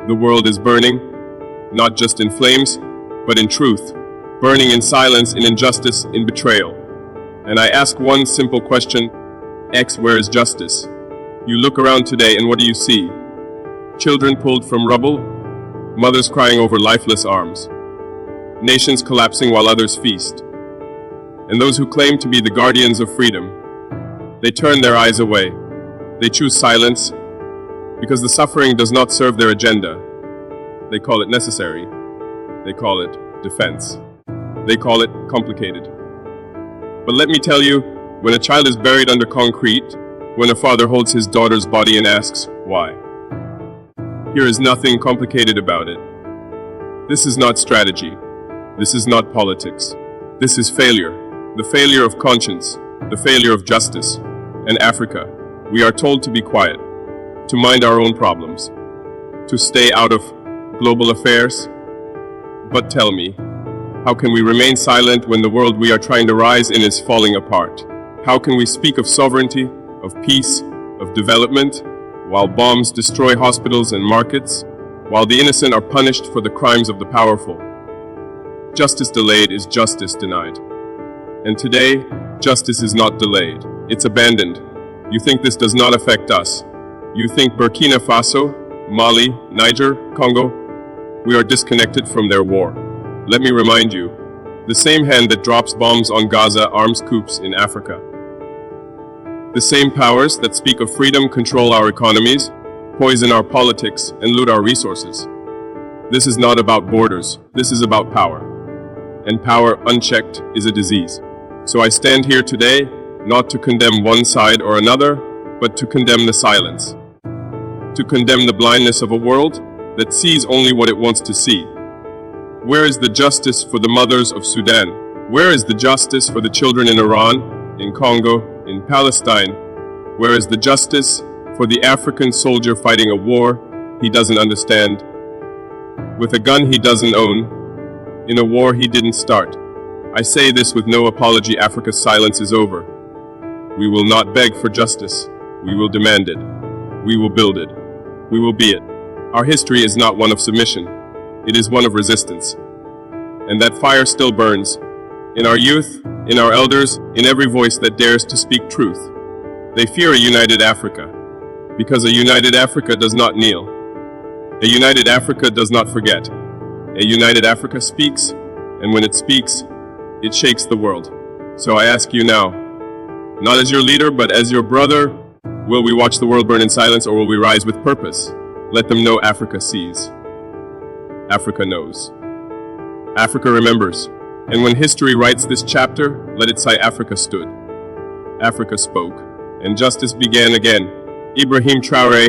The world is burning, not just in flames, but in truth, burning in silence, in injustice, in betrayal. And I ask one simple question, X, where is justice? You look around today and what do you see? Children pulled from rubble, mothers crying over lifeless arms, nations collapsing while others feast. And those who claim to be the guardians of freedom, they turn their eyes away. They choose silence because the suffering does not serve their agenda. They call it necessary. They call it defense. They call it complicated. But let me tell you, when a child is buried under concrete, when a father holds his daughter's body and asks, why? Here is nothing complicated about it. This is not strategy. This is not politics. This is failure. The failure of conscience. The failure of justice. And Africa, we are told to be quiet, to mind our own problems, to stay out of global affairs. But tell me, how can we remain silent when the world we are trying to rise in is falling apart? How can we speak of sovereignty, of peace, of development, while bombs destroy hospitals and markets, while the innocent are punished for the crimes of the powerful? Justice delayed is justice denied. And today, justice is not delayed, it's abandoned. You think this does not affect us. You think Burkina Faso, Mali, Niger, Congo, we are disconnected from their war. Let me remind you, the same hand that drops bombs on Gaza arms coups in Africa. The same powers that speak of freedom control our economies, poison our politics, and loot our resources. This is not about borders, this is about power. And power unchecked is a disease. So I stand here today, not to condemn one side or another, but to condemn the silence. To condemn the blindness of a world that sees only what it wants to see. Where is the justice for the mothers of Sudan? Where is the justice for the children in Iran, in Congo, in Palestine? Where is the justice for the African soldier fighting a war he doesn't understand, with a gun he doesn't own, in a war he didn't start? I say this with no apology. Africa's silence is over. We will not beg for justice. We will demand it. We will build it. We will be it. Our history is not one of submission. It is one of resistance. And that fire still burns. In our youth, in our elders, in every voice that dares to speak truth. They fear a united Africa, because a united Africa does not kneel. A united Africa does not forget. A united Africa speaks, and when it speaks, it shakes the world. So I ask you now, not as your leader, but as your brother, will we watch the world burn in silence, or will we rise with purpose? Let them know Africa sees. Africa knows. Africa remembers. And when history writes this chapter, let it say Africa stood. Africa spoke. And justice began again. Ibrahim Traoré,